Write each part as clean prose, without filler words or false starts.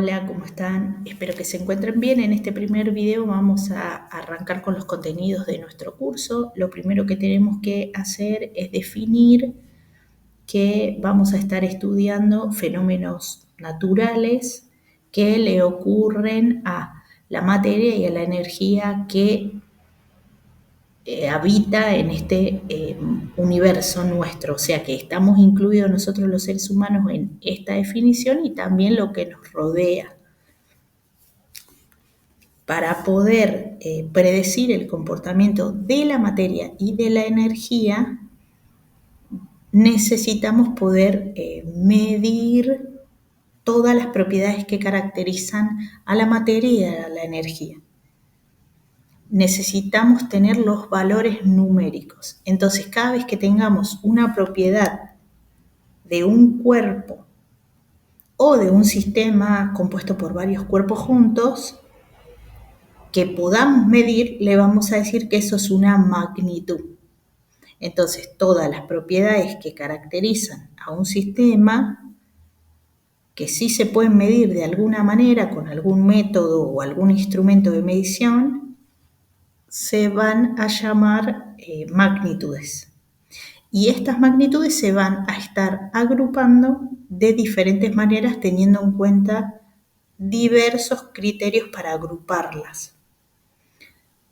Hola, ¿cómo están? Espero que se encuentren bien. En este primer video vamos a arrancar con los contenidos de nuestro curso. Lo primero que tenemos que hacer es definir que vamos a estar estudiando fenómenos naturales que le ocurren a la materia y a la energía que habita en este universo nuestro, o sea que estamos incluidos nosotros los seres humanos en esta definición y también lo que nos rodea. Para poder predecir el comportamiento de la materia y de la energía, necesitamos poder medir todas las propiedades que caracterizan a la materia y a la energía. Necesitamos tener los valores numéricos. Entonces, cada vez que tengamos una propiedad de un cuerpo o de un sistema compuesto por varios cuerpos juntos, que podamos medir, le vamos a decir que eso es una magnitud. Entonces, todas las propiedades que caracterizan a un sistema, que sí se pueden medir de alguna manera con algún método o algún instrumento de medición, se van a llamar magnitudes. Y estas magnitudes se van a estar agrupando de diferentes maneras teniendo en cuenta diversos criterios para agruparlas.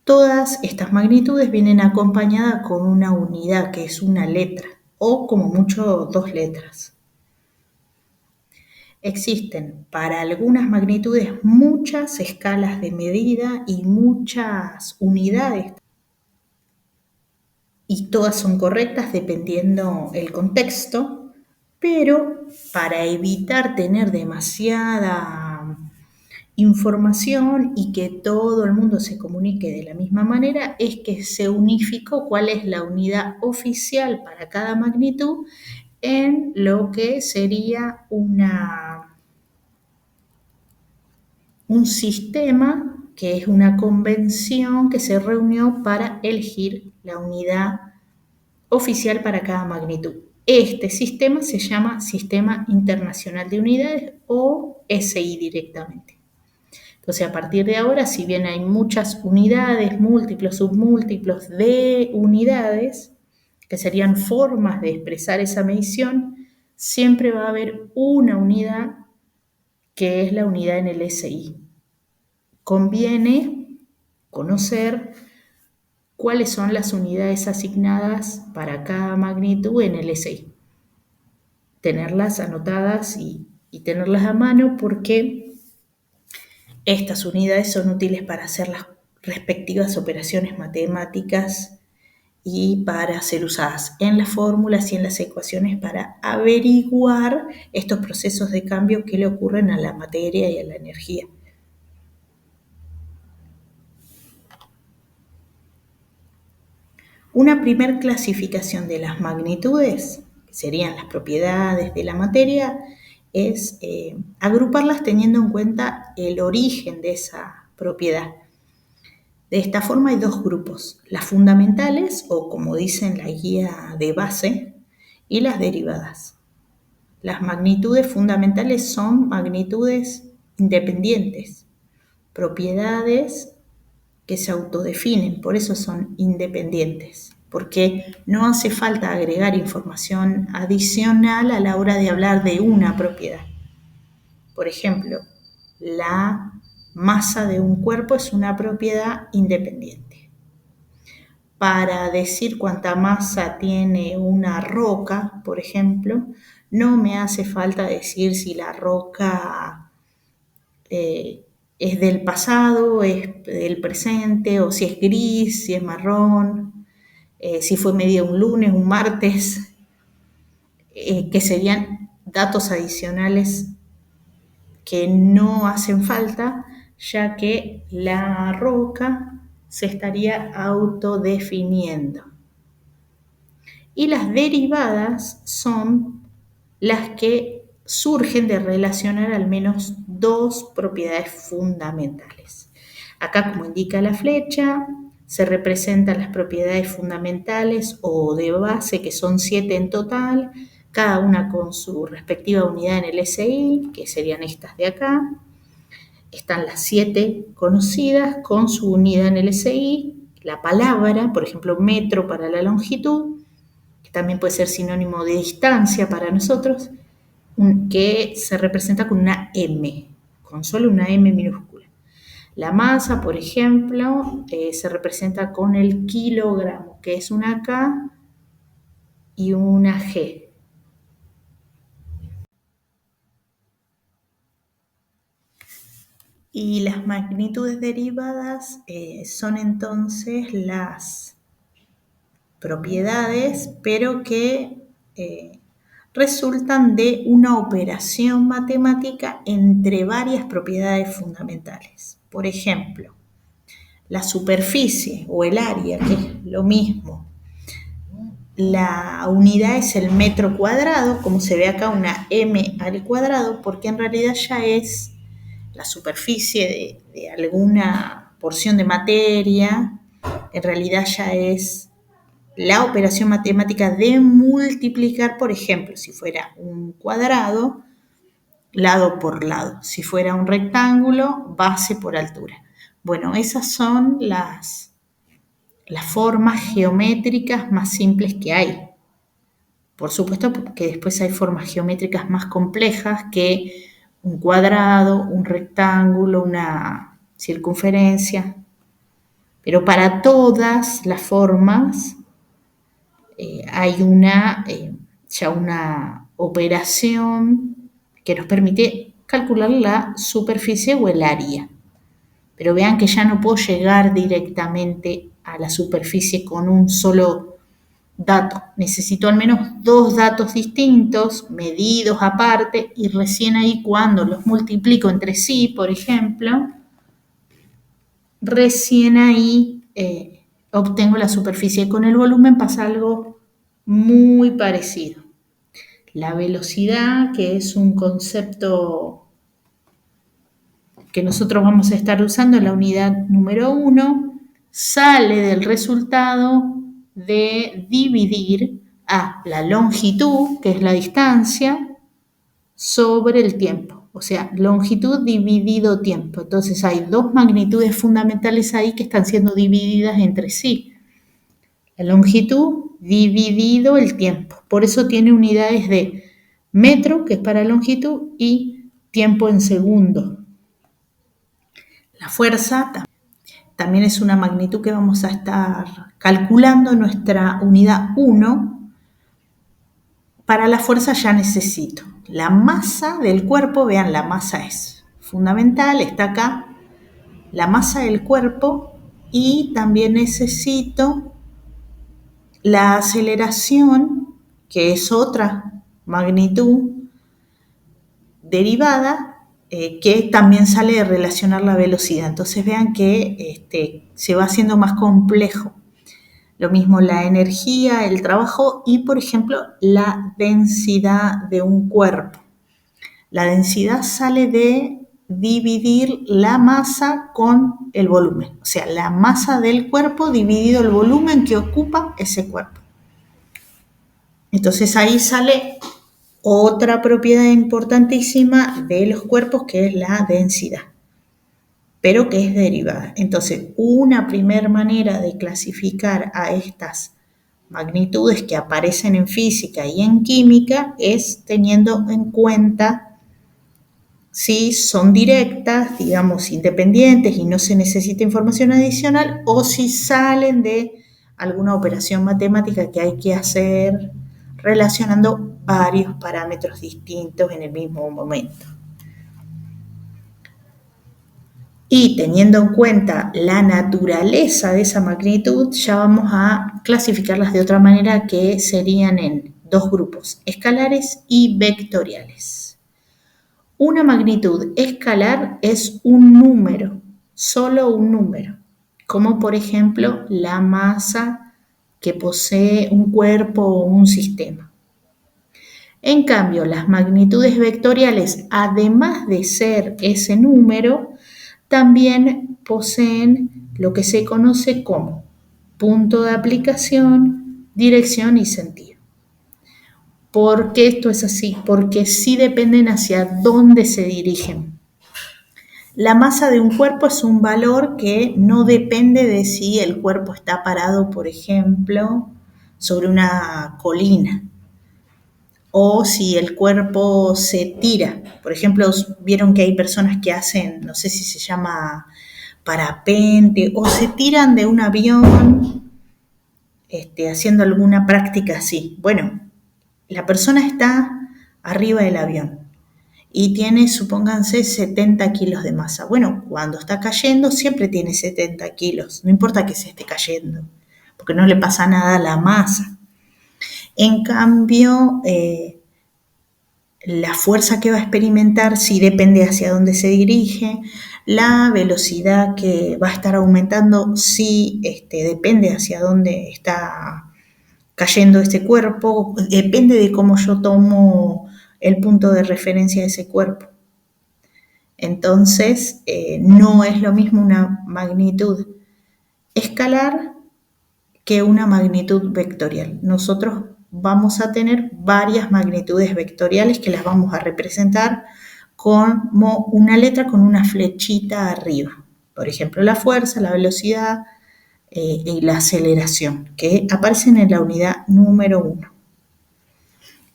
Todas estas magnitudes vienen acompañadas con una unidad que es una letra o como mucho 2 letras. Existen para algunas magnitudes muchas escalas de medida y muchas unidades y todas son correctas dependiendo el contexto, pero para evitar tener demasiada información y que todo el mundo se comunique de la misma manera, es que se unificó cuál es la unidad oficial para cada magnitud en lo que sería un sistema que es una convención que se reunió para elegir la unidad oficial para cada magnitud. Este sistema se llama Sistema Internacional de Unidades o SI directamente. Entonces, a partir de ahora, si bien hay muchas unidades, múltiplos, submúltiplos de unidades, que serían formas de expresar esa medición, siempre va a haber una unidad que es la unidad en el SI. Conviene conocer cuáles son las unidades asignadas para cada magnitud en el SI. Tenerlas anotadas y tenerlas a mano porque estas unidades son útiles para hacer las respectivas operaciones matemáticas y para ser usadas en las fórmulas y en las ecuaciones para averiguar estos procesos de cambio que le ocurren a la materia y a la energía. Una primer clasificación de las magnitudes, que serían las propiedades de la materia, es agruparlas teniendo en cuenta el origen de esa propiedad. De esta forma hay dos grupos, las fundamentales, o como dice en la guía de base, y las derivadas. Las magnitudes fundamentales son magnitudes independientes, propiedades que se autodefinen, por eso son independientes, porque no hace falta agregar información adicional a la hora de hablar de una propiedad. Por ejemplo, la masa de un cuerpo es una propiedad independiente. Para decir cuánta masa tiene una roca, por ejemplo, no me hace falta decir si la roca es del pasado, es del presente, o si es gris, si es marrón, si fue medida un lunes, un martes, que serían datos adicionales que no hacen falta, ya que la roca se estaría autodefiniendo. Y las derivadas son las que surgen de relacionar al menos dos propiedades fundamentales. Acá, como indica la flecha, se representan las propiedades fundamentales o de base, que son 7 en total, cada una con su respectiva unidad en el SI, que serían estas de acá. están las 7 conocidas con su unidad en LSI, la palabra, por ejemplo, metro para la longitud, que también puede ser sinónimo de distancia para nosotros, que se representa con una M, con solo una M minúscula. La masa, por ejemplo, se representa con el kilogramo, que es una K y una G. Y las magnitudes derivadas son entonces las propiedades, pero que resultan de una operación matemática entre varias propiedades fundamentales. Por ejemplo, la superficie o el área, que es lo mismo. La unidad es el metro cuadrado, como se ve acá una m al cuadrado, porque en realidad ya es la superficie de alguna porción de materia, en realidad ya es la operación matemática de multiplicar, por ejemplo, si fuera un cuadrado, lado por lado. Si fuera un rectángulo, base por altura. Bueno, esas son las formas geométricas más simples que hay. Por supuesto que después hay formas geométricas más complejas que un cuadrado, un rectángulo, una circunferencia. Pero para todas las formas hay ya una operación que nos permite calcular la superficie o el área. Pero vean que ya no puedo llegar directamente a la superficie con un solo dato. Necesito al menos 2 datos distintos, medidos aparte, y recién ahí cuando los multiplico entre sí, por ejemplo, recién ahí obtengo la superficie. Con el volumen pasa algo muy parecido. La velocidad, que es un concepto que nosotros vamos a estar usando en la unidad número 1, sale del resultado de dividir a la longitud, que es la distancia, sobre el tiempo. O sea, longitud dividido tiempo. Entonces hay 2 magnitudes fundamentales ahí que están siendo divididas entre sí. La longitud dividido el tiempo. Por eso tiene unidades de metro, que es para longitud, y tiempo en segundo. La fuerza también es una magnitud que vamos a estar calculando en nuestra unidad 1. Para la fuerza ya necesito la masa del cuerpo. Vean, la masa es fundamental, está acá. La masa del cuerpo, y también necesito la aceleración, que es otra magnitud derivada, que también sale de relacionar la velocidad. Entonces vean que se va haciendo más complejo. Lo mismo la energía, el trabajo y, por ejemplo, la densidad de un cuerpo. La densidad sale de dividir la masa con el volumen. O sea, la masa del cuerpo dividido el volumen que ocupa ese cuerpo. Entonces ahí sale otra propiedad importantísima de los cuerpos, que es la densidad, pero que es derivada. Entonces, una primera manera de clasificar a estas magnitudes que aparecen en física y en química es teniendo en cuenta si son directas, digamos, independientes y no se necesita información adicional, o si salen de alguna operación matemática que hay que hacer relacionando varios parámetros distintos en el mismo momento. Y teniendo en cuenta la naturaleza de esa magnitud, ya vamos a clasificarlas de otra manera, que serían en 2 grupos, escalares y vectoriales. Una magnitud escalar es un número, solo un número, como por ejemplo la masa que posee un cuerpo o un sistema. En cambio, las magnitudes vectoriales, además de ser ese número, también poseen lo que se conoce como punto de aplicación, dirección y sentido. ¿Por qué esto es así? Porque sí dependen hacia dónde se dirigen. La masa de un cuerpo es un valor que no depende de si el cuerpo está parado, por ejemplo, sobre una colina o si el cuerpo se tira. Por ejemplo, vieron que hay personas que hacen, no sé si se llama parapente, o se tiran de un avión haciendo alguna práctica así. Bueno, la persona está arriba del avión y tiene, supónganse, 70 kilos de masa. Bueno, cuando está cayendo siempre tiene 70 kilos, no importa que se esté cayendo, porque no le pasa nada a la masa. En cambio, la fuerza que va a experimentar sí depende hacia dónde se dirige, la velocidad que va a estar aumentando sí depende hacia dónde está cayendo este cuerpo, depende de cómo yo tomo el punto de referencia de ese cuerpo. Entonces, no es lo mismo una magnitud escalar que una magnitud vectorial. Nosotros vamos a tener varias magnitudes vectoriales que las vamos a representar como una letra con una flechita arriba. Por ejemplo, la fuerza, la velocidad y la aceleración, que aparecen en la unidad número 1.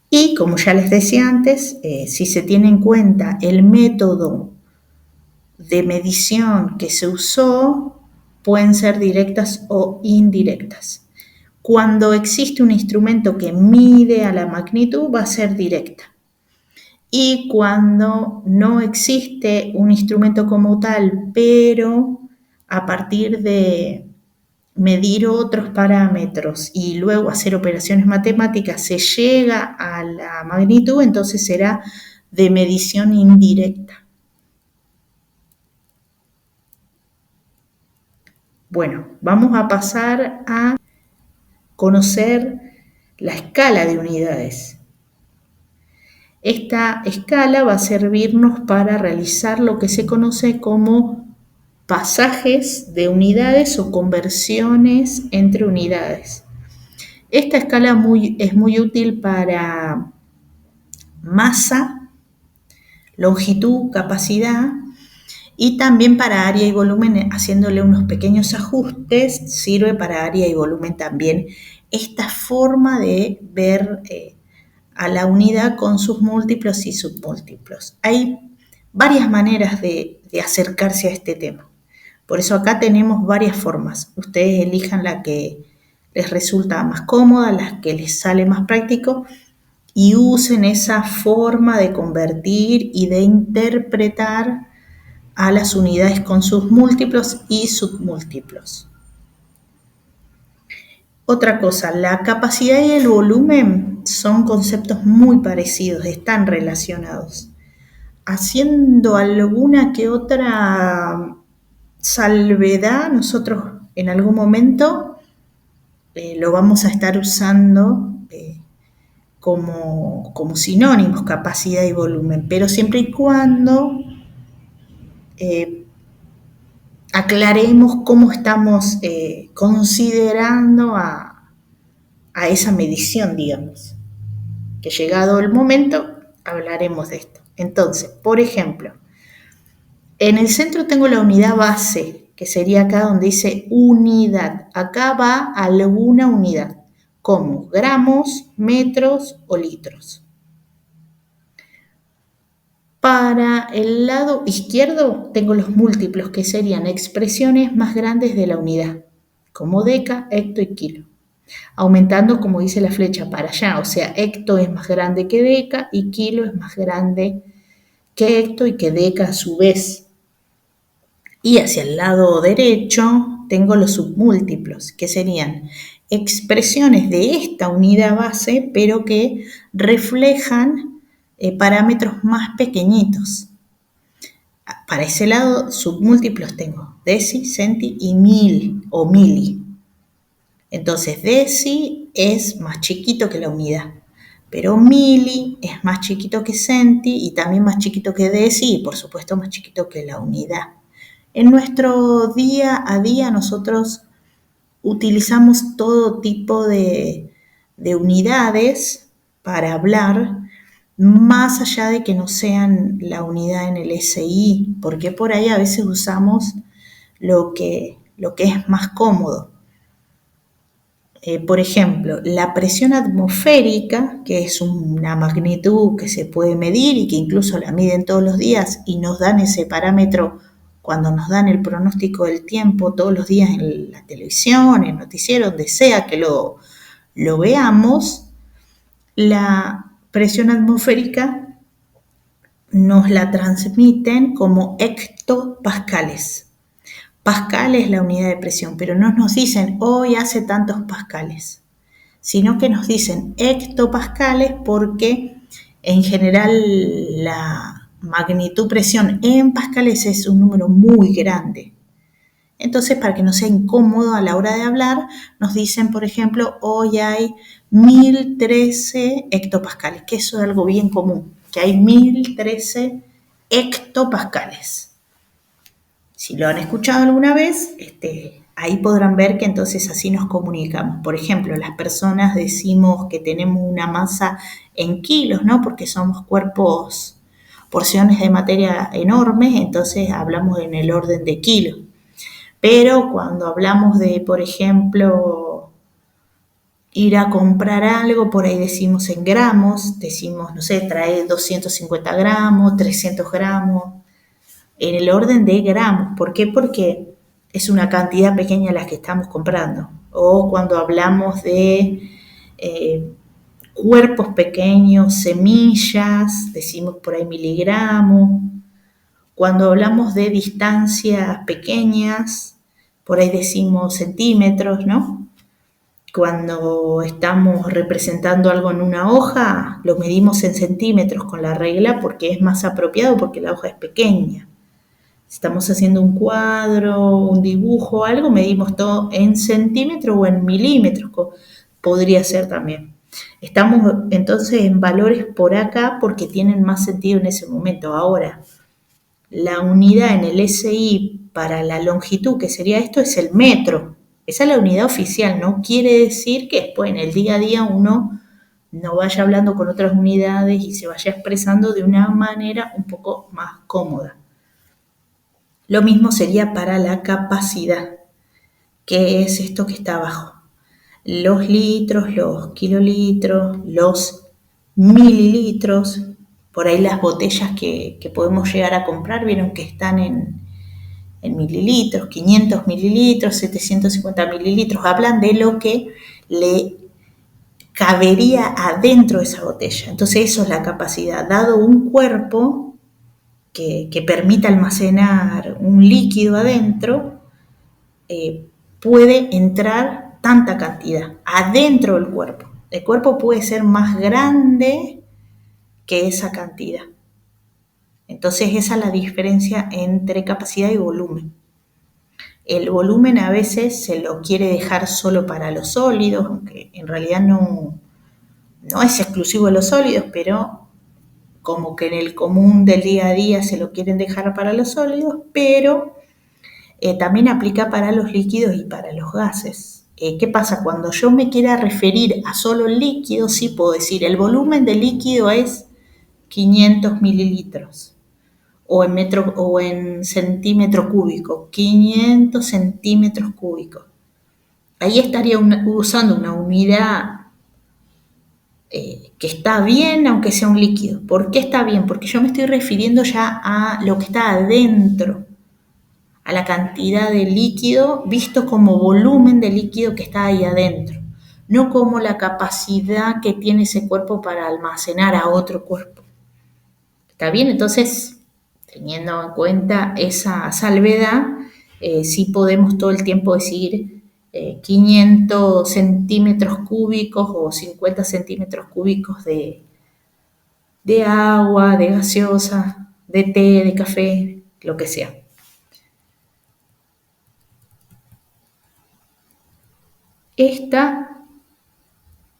Y como ya les decía antes, si se tiene en cuenta el método de medición que se usó, pueden ser directas o indirectas. Cuando existe un instrumento que mide a la magnitud, va a ser directa. Y cuando no existe un instrumento como tal, pero a partir de medir otros parámetros y luego hacer operaciones matemáticas se llega a la magnitud, entonces será de medición indirecta. Bueno, vamos a pasar a conocer la escala de unidades. Esta escala va a servirnos para realizar lo que se conoce como pasajes de unidades o conversiones entre unidades. Esta escala es muy útil para masa, longitud, capacidad y también para área y volumen, haciéndole unos pequeños ajustes, sirve para área y volumen también. Esta forma de ver a la unidad con sus múltiplos y submúltiplos. Hay varias maneras de acercarse a este tema. Por eso acá tenemos varias formas. Ustedes elijan la que les resulta más cómoda, la que les sale más práctico y usen esa forma de convertir y de interpretar a las unidades con sus múltiplos y submúltiplos. Otra cosa, la capacidad y el volumen son conceptos muy parecidos, están relacionados. Haciendo alguna que otra salvedad, nosotros en algún momento lo vamos a estar usando como sinónimos, capacidad y volumen, pero siempre y cuando aclaremos cómo estamos considerando a esa medición, digamos. Que llegado el momento, hablaremos de esto. Entonces, por ejemplo, en el centro tengo la unidad base, que sería acá donde dice unidad. Acá va alguna unidad, como gramos, metros o litros. Para el lado izquierdo tengo los múltiplos, que serían expresiones más grandes de la unidad, como deca, hecto y kilo. Aumentando, como dice la flecha, para allá, o sea, hecto es más grande que deca y kilo es más grande que hecto y que deca a su vez. Y hacia el lado derecho tengo los submúltiplos, que serían expresiones de esta unidad base, pero que reflejan parámetros más pequeñitos. Para ese lado, submúltiplos tengo deci, centi y mil o mili. Entonces, deci es más chiquito que la unidad, pero mili es más chiquito que centi y también más chiquito que deci y, por supuesto, más chiquito que la unidad. En nuestro día a día nosotros utilizamos todo tipo de unidades para hablar más allá de que no sean la unidad en el SI, porque por ahí a veces usamos lo que es más cómodo. Por ejemplo, la presión atmosférica, que es una magnitud que se puede medir y que incluso la miden todos los días y nos dan ese parámetro cuando nos dan el pronóstico del tiempo todos los días en la televisión, en el noticiero, donde sea que lo veamos, la presión atmosférica nos la transmiten como hectopascales. Pascal es la unidad de presión, pero no nos dicen hoy hace tantos pascales, sino que nos dicen hectopascales porque en general la magnitud presión en pascales es un número muy grande. Entonces, para que no sea incómodo a la hora de hablar, nos dicen, por ejemplo, hoy hay 1013 hectopascales, que eso es algo bien común, que hay 1013 hectopascales. Si lo han escuchado alguna vez, ahí podrán ver que entonces así nos comunicamos. Por ejemplo, las personas decimos que tenemos una masa en kilos, ¿no? Porque somos cuerpos, porciones de materia enormes, entonces hablamos en el orden de kilos. Pero cuando hablamos de, por ejemplo, ir a comprar algo, por ahí decimos en gramos, decimos, no sé, trae 250 gramos, 300 gramos, en el orden de gramos. ¿Por qué? Porque es una cantidad pequeña la que estamos comprando. O cuando hablamos de cuerpos pequeños, semillas, decimos por ahí miligramos. Cuando hablamos de distancias pequeñas, por ahí decimos centímetros, ¿no? Cuando estamos representando algo en una hoja, lo medimos en centímetros con la regla porque es más apropiado porque la hoja es pequeña. Si estamos haciendo un cuadro, un dibujo, algo, medimos todo en centímetros o en milímetros, podría ser también. Estamos entonces en valores por acá porque tienen más sentido en ese momento. Ahora, la unidad en el SI para la longitud, que sería esto, es el metro. Esa es la unidad oficial, no quiere decir que después en el día a día uno no vaya hablando con otras unidades y se vaya expresando de una manera un poco más cómoda. Lo mismo sería para la capacidad, que es esto que está abajo. Los litros, los kilolitros, los mililitros, por ahí las botellas que podemos llegar a comprar, vieron que están en mililitros, 500 mililitros, 750 mililitros, hablan de lo que le cabería adentro de esa botella. Entonces eso es la capacidad, dado un cuerpo que permita almacenar un líquido adentro, puede entrar tanta cantidad adentro del cuerpo. El cuerpo puede ser más grande que esa cantidad. Entonces esa es la diferencia entre capacidad y volumen. El volumen a veces se lo quiere dejar solo para los sólidos, aunque en realidad no es exclusivo de los sólidos, pero como que en el común del día a día se lo quieren dejar para los sólidos, pero también aplica para los líquidos y para los gases. ¿Qué pasa? Cuando yo me quiera referir a solo el líquido, sí puedo decir el volumen del líquido es 500 mililitros o en centímetro cúbico, 500 centímetros cúbicos. Ahí estaría usando una unidad que está bien aunque sea un líquido. ¿Por qué está bien? Porque yo me estoy refiriendo ya a lo que está adentro, a la cantidad de líquido visto como volumen de líquido que está ahí adentro, no como la capacidad que tiene ese cuerpo para almacenar a otro cuerpo. ¿Está bien? Entonces, teniendo en cuenta esa salvedad, sí podemos todo el tiempo decir 500 centímetros cúbicos o 50 centímetros cúbicos de agua, de gaseosa, de té, de café, lo que sea. Esta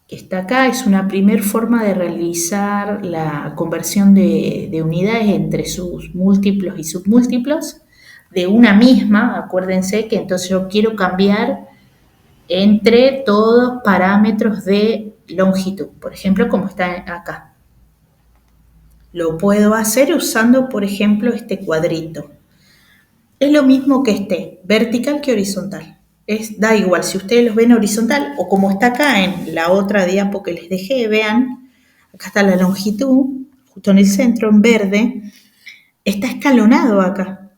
que está acá es una primer forma de realizar la conversión de unidades entre sus múltiplos y submúltiplos de una misma. Acuérdense que entonces yo quiero cambiar entre todos parámetros de longitud, por ejemplo, como está acá. Lo puedo hacer usando, por ejemplo, este cuadrito. Es lo mismo que esté vertical que horizontal. Da igual si ustedes los ven horizontal o como está acá en la otra diapo que les dejé, vean, acá está la longitud, justo en el centro, en verde, está escalonado acá.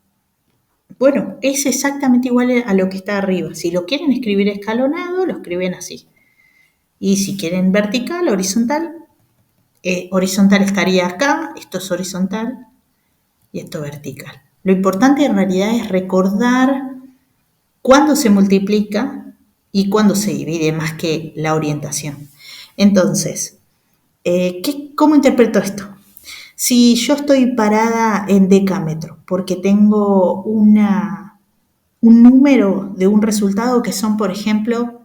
Bueno, es exactamente igual a lo que está arriba. Si lo quieren escribir escalonado, lo escriben así. Y si quieren vertical, horizontal estaría acá, esto es horizontal y esto vertical. Lo importante en realidad es recordar cuándo se multiplica y cuándo se divide, más que la orientación. Entonces, ¿cómo interpreto esto? Si yo estoy parada en decámetro, porque tengo un número de un resultado que son, por ejemplo,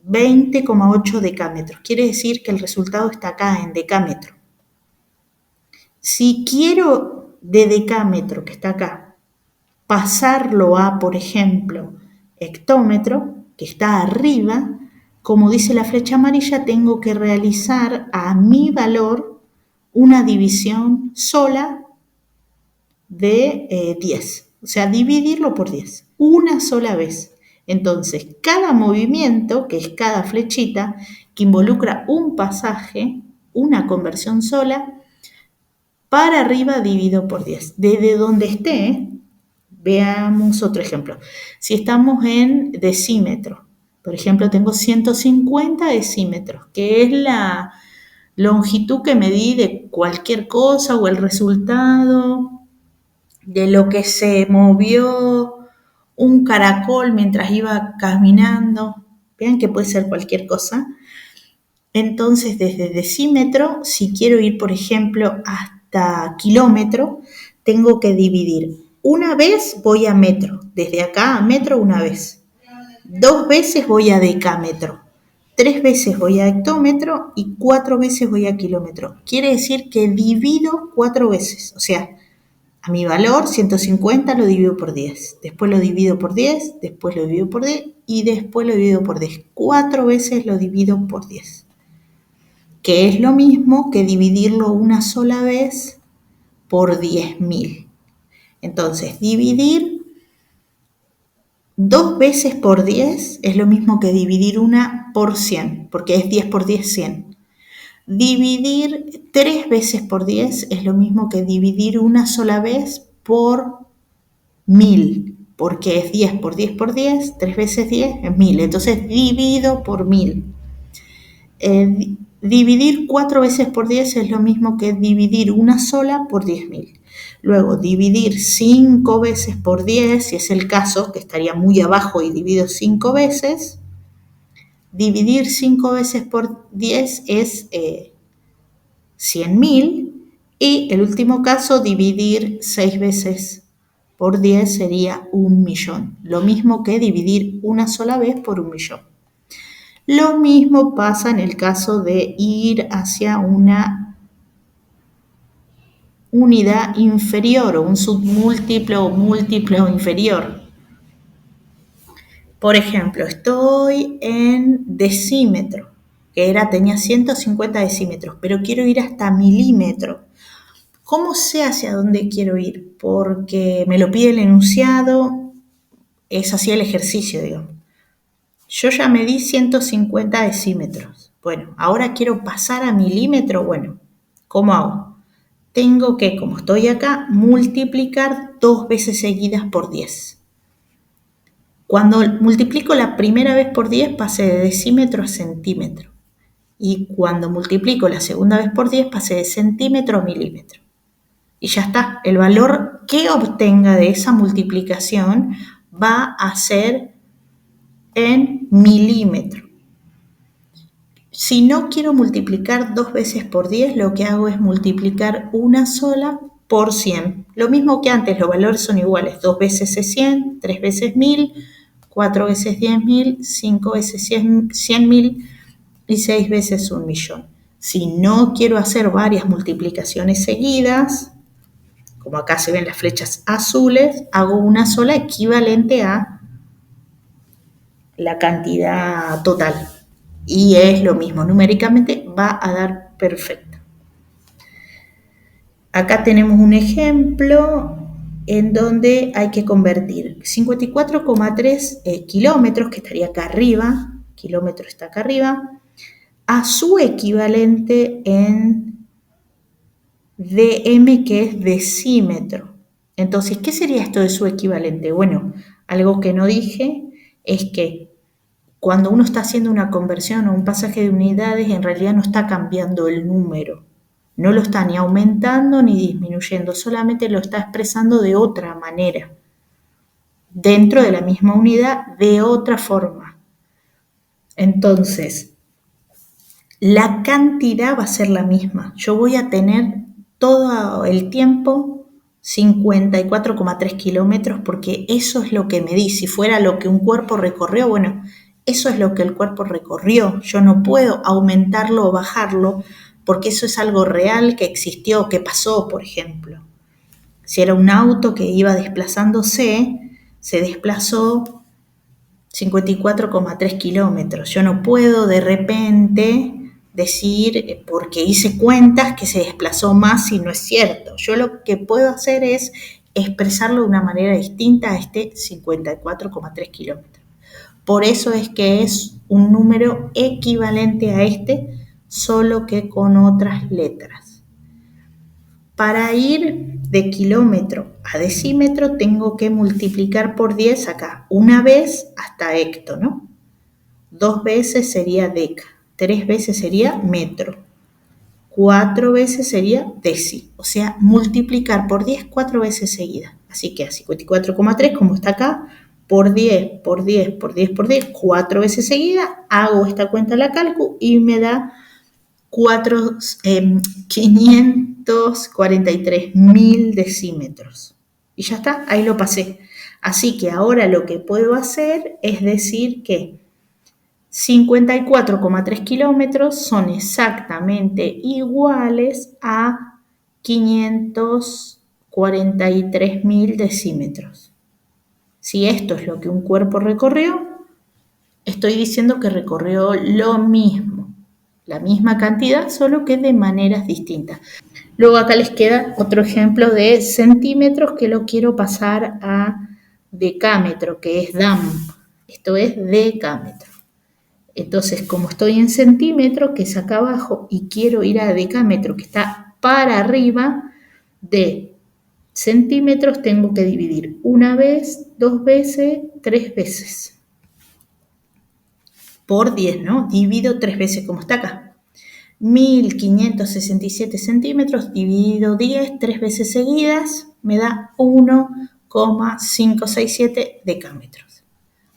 20,8 decámetros, quiere decir que el resultado está acá en decámetro. Si quiero de decámetro, que está acá, pasarlo a, por ejemplo, hectómetro, que está arriba, como dice la flecha amarilla, tengo que realizar a mi valor una división sola de 10. O sea, dividirlo por 10, una sola vez. Entonces, cada movimiento, que es cada flechita, que involucra un pasaje, una conversión sola, para arriba dividido por 10. Desde donde esté, veamos otro ejemplo. Si estamos en decímetro, por ejemplo, tengo 150 decímetros, que es la longitud que medí de cualquier cosa o el resultado de lo que se movió un caracol mientras iba caminando. Vean que puede ser cualquier cosa. Entonces, desde decímetro, si quiero ir, por ejemplo, hasta kilómetro, tengo que dividir. Una vez voy a metro, desde acá a metro una vez. 2 veces voy a decámetro. 3 veces voy a hectómetro y 4 veces voy a kilómetro. Quiere decir que divido 4 veces. O sea, a mi valor, 150, lo divido por 10. Después lo divido por 10, después lo divido por 10 y después lo divido por 10. 4 veces lo divido por 10. Que es lo mismo que dividirlo una sola vez por 10.000. Entonces, dividir 2 veces por 10 es lo mismo que dividir una por 100, porque es 10 por 10, 100. Dividir 3 veces por 10 es lo mismo que dividir una sola vez por 1000, porque es 10 por 10 por 10, 3 veces 10 es 1000. Entonces, divido por 1000. Dividir 4 veces por 10 es lo mismo que dividir una sola por 10.000. Luego, dividir 5 veces por 10, si es el caso, que estaría muy abajo y divido 5 veces. Dividir 5 veces por 10 es 100.000. Y el último caso, dividir 6 veces por 10 sería 1.000.000. Lo mismo que dividir una sola vez por 1.000.000. Lo mismo pasa en el caso de ir hacia una unidad inferior o un submúltiplo o múltiplo inferior. Por ejemplo, estoy en decímetro, tenía 150 decímetros, pero quiero ir hasta milímetro. ¿Cómo sé hacia dónde quiero ir? Porque me lo pide el enunciado, es así el ejercicio, digamos. Yo ya medí 150 decímetros. Bueno, ahora quiero pasar a milímetro. Bueno, ¿cómo hago? Tengo que, como estoy acá, multiplicar 2 veces seguidas por 10. Cuando multiplico la primera vez por 10, pasé de decímetro a centímetro. Y cuando multiplico la segunda vez por 10, pasé de centímetro a milímetro. Y ya está. El valor que obtenga de esa multiplicación va a ser en milímetro. Si no quiero multiplicar 2 veces por 10, lo que hago es multiplicar una sola por 100. Lo mismo que antes, los valores son iguales. 2 veces es 100, 3 veces 1000, 4 veces 10.000, 5 veces 100.000 y 6 veces 1.000.000. Si no quiero hacer varias multiplicaciones seguidas, como acá se ven las flechas azules, hago una sola equivalente a la cantidad total. Y es lo mismo, numéricamente va a dar perfecto. Acá tenemos un ejemplo en donde hay que convertir 54,3 kilómetros, que estaría acá arriba, kilómetro está acá arriba, a su equivalente en dm, que es decímetro. Entonces, ¿qué sería esto de su equivalente? Bueno, algo que no dije es que cuando uno está haciendo una conversión o un pasaje de unidades, en realidad no está cambiando el número. No lo está ni aumentando ni disminuyendo, solamente lo está expresando de otra manera, dentro de la misma unidad, de otra forma. Entonces, la cantidad va a ser la misma. Yo voy a tener todo el tiempo 54,3 kilómetros porque eso es lo que me di. Si fuera lo que un cuerpo recorrió, bueno, eso es lo que el cuerpo recorrió. Yo no puedo aumentarlo o bajarlo porque eso es algo real que existió, que pasó, por ejemplo. Si era un auto que iba desplazándose, se desplazó 54,3 kilómetros. Yo no puedo de repente decir, porque hice cuentas, que se desplazó más si no es cierto. Yo lo que puedo hacer es expresarlo de una manera distinta a este 54,3 kilómetros. Por eso es que es un número equivalente a este, solo que con otras letras. Para ir de kilómetro a decímetro tengo que multiplicar por 10 acá, una vez hasta hecto, ¿no? 2 veces sería deca, 3 veces sería metro, 4 veces sería deci, o sea, multiplicar por 10 4 veces seguidas. Así que a 54,3, como está acá, por 10, por 10, por 10, por 10, 4 veces seguidas, hago esta cuenta, la calculo y me da 543.000 decímetros. Y ya está, ahí lo pasé. Así que ahora lo que puedo hacer es decir que 54,3 kilómetros son exactamente iguales a 543.000 decímetros. Si esto es lo que un cuerpo recorrió, estoy diciendo que recorrió lo mismo, la misma cantidad, solo que de maneras distintas. Luego acá les queda otro ejemplo de centímetros que lo quiero pasar a decámetro, que es dam. Esto es decámetro. Entonces, como estoy en centímetro, que es acá abajo, y quiero ir a decámetro, que está para arriba, de centímetros tengo que dividir una vez, 2 veces, 3 veces. Por 10, ¿no? Divido 3 veces como está acá. 1567 centímetros dividido 10, 3 veces seguidas, me da 1,567 decámetros.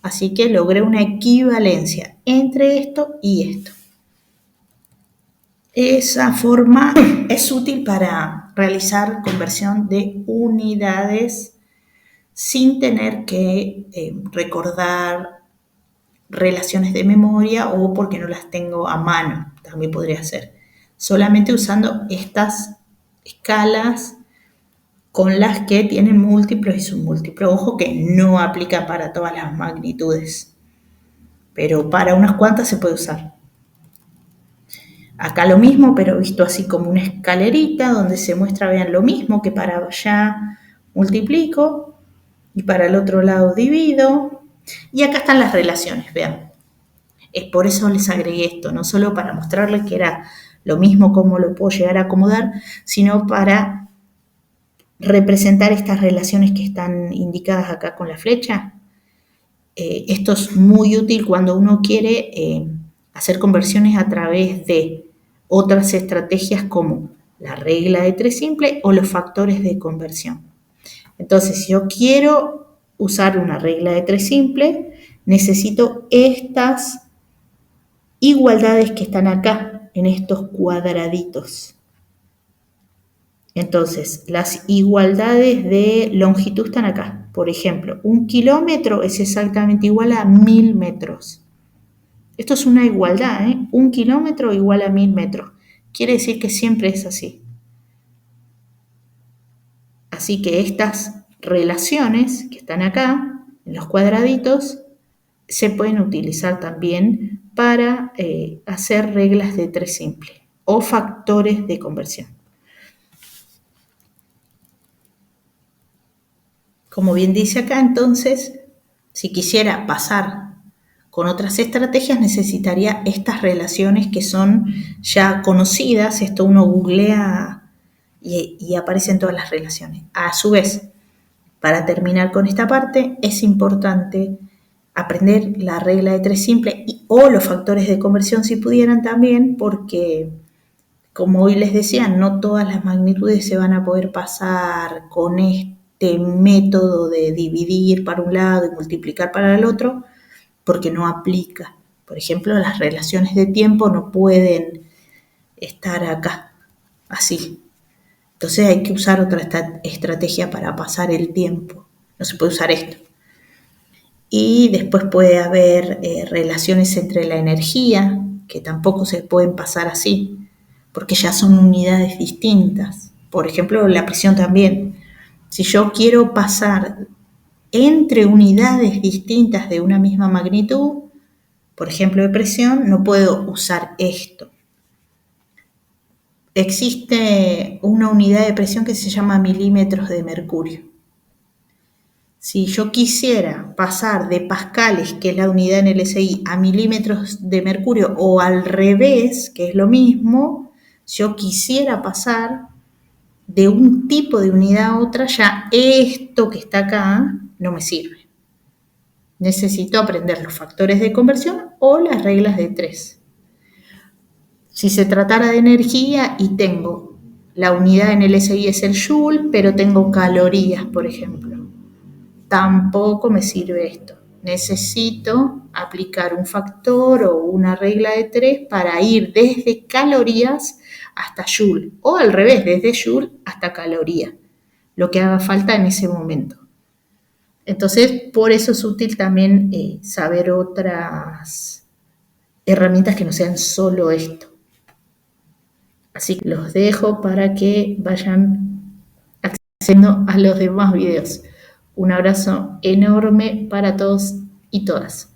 Así que logré una equivalencia entre esto y esto. Esa forma es útil para realizar conversión de unidades sin tener que recordar relaciones de memoria o porque no las tengo a mano, también podría ser. Solamente usando estas escalas con las que tienen múltiplos y submúltiplos. Ojo que no aplica para todas las magnitudes, pero para unas cuantas se puede usar. Acá lo mismo, pero visto así como una escalerita donde se muestra, vean, lo mismo que para allá multiplico y para el otro lado divido. Y acá están las relaciones, vean. Es por eso les agregué esto, no solo para mostrarles que era lo mismo cómo lo puedo llegar a acomodar, sino para representar estas relaciones que están indicadas acá con la flecha. Esto es muy útil cuando uno quiere hacer conversiones a través de otras estrategias como la regla de 3 simple o los factores de conversión. Entonces, si yo quiero usar una regla de 3 simple, necesito estas igualdades que están acá, en estos cuadraditos. Entonces, las igualdades de longitud están acá. Por ejemplo, 1 kilómetro es exactamente igual a 1000 metros. Esto es una igualdad, ¿eh? 1 kilómetro igual a 1000 metros. Quiere decir que siempre es así. Así que estas relaciones que están acá, en los cuadraditos, se pueden utilizar también para hacer reglas de 3 simple o factores de conversión. Como bien dice acá, entonces, si quisiera pasar con otras estrategias, necesitaría estas relaciones que son ya conocidas. Esto uno googlea y aparecen todas las relaciones. A su vez, para terminar con esta parte, es importante aprender la regla de 3 simple o los factores de conversión si pudieran también, porque como hoy les decía, no todas las magnitudes se van a poder pasar con este método de dividir para un lado y multiplicar para el otro, porque no aplica. Por ejemplo, las relaciones de tiempo no pueden estar acá, así. Entonces hay que usar otra estrategia para pasar el tiempo. No se puede usar esto. Y después puede haber relaciones entre la energía, que tampoco se pueden pasar así, porque ya son unidades distintas. Por ejemplo, la presión también. Si yo quiero pasar entre unidades distintas de una misma magnitud, por ejemplo, de presión, no puedo usar esto. Existe una unidad de presión que se llama milímetros de mercurio. Si yo quisiera pasar de pascales, que es la unidad en el SI, a milímetros de mercurio, o al revés, que es lo mismo, yo quisiera pasar de un tipo de unidad a otra, ya esto que está acá no me sirve. Necesito aprender los factores de conversión o las reglas de 3. Si se tratara de energía y tengo la unidad en el SI es el joule, pero tengo calorías, por ejemplo, tampoco me sirve esto. Necesito aplicar un factor o una regla de 3 para ir desde calorías hasta joule, o al revés, desde joule hasta caloría, lo que haga falta en ese momento. Entonces, por eso es útil también saber otras herramientas que no sean solo esto. Así que los dejo para que vayan accediendo a los demás videos. Un abrazo enorme para todos y todas.